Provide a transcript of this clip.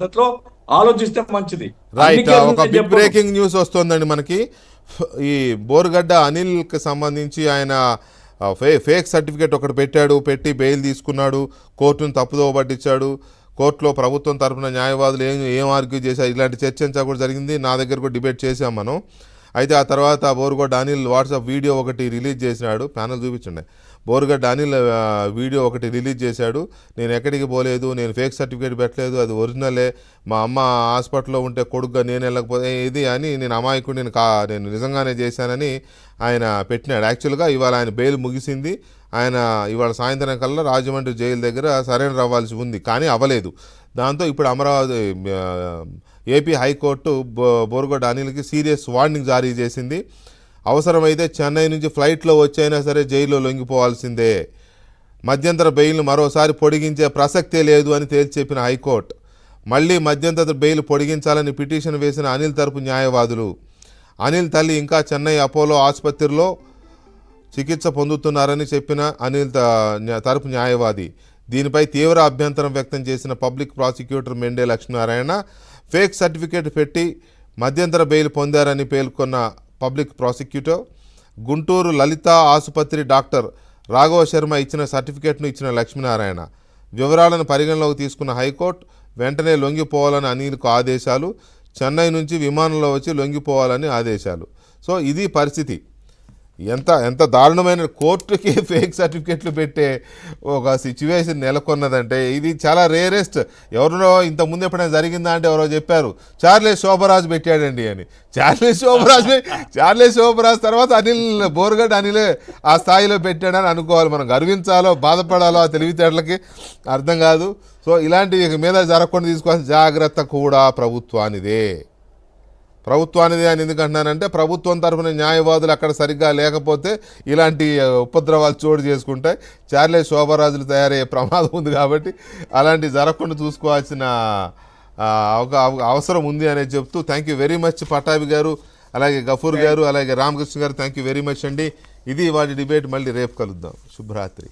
పద్ధతిలో ఆలోచిస్తే మంచిది. అన్ని రైట్. కేసులు ఒక నేను బిగ్ చెప్పను. బ్రేకింగ్ న్యూస్ వస్తుందండి మనకి. ఈ బోరుగడ్డ అనిల్కి సంబంధించి ఆయన ఫేక్ సర్టిఫికేట్ ఒకటి పెట్టి బెయిల్ తీసుకున్నాడు, కోర్టును తప్పుదోవ పట్టించాడు. కోర్టులో ప్రభుత్వం తరఫున న్యాయవాదులు ఏం ఆర్గ్యూ చేశారు, ఇలాంటి చర్చ కూడా జరిగింది. నా దగ్గర కూడా డిబేట్ చేసాం మనం. అయితే ఆ తర్వాత బోరుగడ్డ అనిల్ వాట్సాప్ వీడియో ఒకటి రిలీజ్ చేసినాడు. ప్యానల్ చూపించండి. బోరుగడ్డ అనిల్ వీడియో ఒకటి రిలీజ్ చేశాడు. నేను ఎక్కడికి పోలేదు, నేను ఫేక్ సర్టిఫికేట్ పెట్టలేదు, అది ఒరిజినలే, మా అమ్మ హాస్పిటల్లో ఉంటే కొడుగ్గా నేను వెళ్ళకపోతే ఇది అని, నేను అమాయకుడు, నేను నిజంగానే చేశానని ఆయన పెట్టినాడు. యాక్చువల్గా ఇవాళ ఆయన బెయిల్ ముగిసింది. ఆయన ఇవాళ సాయంత్రం కల్లా రాజమండ్రి జైలు దగ్గర సరెండర్ అవ్వాల్సి ఉంది, కానీ అవ్వలేదు. దాంతో ఇప్పుడు అమరావతి ఏపీ హైకోర్టు బోరుగడ్డ అనిల్కి సీరియస్ వార్నింగ్ జారీ చేసింది. అవసరమైతే చెన్నై నుంచి ఫ్లైట్లో వచ్చైనా సరే జైల్లో లొంగిపోవాల్సిందే, మధ్యంతర బెయిల్ను మరోసారి పొడిగించే ప్రసక్తే లేదు అని తేల్చి చెప్పిన హైకోర్టు, మళ్లీ మధ్యంతర బెయిల్ పొడిగించాలని పిటిషన్ వేసిన అనిల్ తరపు న్యాయవాదులు. అనిల్ తల్లి ఇంకా చెన్నై అపోలో ఆసుపత్రిలో చికిత్స పొందుతున్నారని చెప్పిన అనిల్ తరపు న్యాయవాది. దీనిపై తీవ్ర అభ్యంతరం వ్యక్తం చేసిన public prosecutor Mende Lakshminarayana, fake certificate పెట్టి మధ్యంతర బెయిల్ పొందారని పేర్కొన్న పబ్లిక్ ప్రాసిక్యూటర్, గుంటూరు లలిత ఆసుపత్రి డాక్టర్ రాఘవ శర్మ ఇచ్చిన సర్టిఫికేట్ను ఇచ్చిన లక్ష్మీనారాయణ. వివరాలను పరిగణలోకి తీసుకున్న హైకోర్టు వెంటనే లొంగిపోవాలని అనిల్కు ఆదేశాలు, చెన్నై నుంచి విమానంలో వచ్చి లొంగిపోవాలని ఆదేశాలు. సో ఇది పరిస్థితి. ఎంత దారుణమైన, కోర్టుకి ఫేక్ సర్టిఫికెట్లు పెట్టే ఒక సిచ్యువేషన్ నెలకొన్నదంటే ఇది చాలా రేరెస్ట్. ఎవరినో ఇంతకుముందు ఎప్పుడైనా జరిగిందా అంటే ఎవరో చెప్పారు, చార్లెస్ శోభరాజు పెట్టాడండి అని. చార్లెస్ శోభరాజు తర్వాత బోరుగడ్డ అనిలే ఆ స్థాయిలో పెట్టాడని అనుకోవాలి. మనం గర్వించాలో బాధపడాలో ఆ తెలివితేటలకి అర్థం కాదు. సో ఇలాంటి మీద జరగకుండా తీసుకోవాల్సిన జాగ్రత్త కూడా ప్రభుత్వానిదే అని ఎందుకంటున్నానంటే, ప్రభుత్వం తరఫున న్యాయవాదులు అక్కడ సరిగ్గా లేకపోతే ఇలాంటి ఉపద్రవాలు చోటు చేసుకుంటాయి. చార్లెస్ శోభరాజులు తయారయ్యే ప్రమాదం ఉంది కాబట్టి అలాంటివి జరగకుండా చూసుకోవాల్సిన అవసరం ఉంది అనేది చెప్తూ, thank you very much Pattabhi గారు, అలాగే గఫూర్ గారు, అలాగే రామకృష్ణ గారు, థ్యాంక్ యూ వెరీ మచ్ అండి. ఇది వాటి డిబేట్. మళ్ళీ రేపు కలుద్దాం. శుభరాత్రి.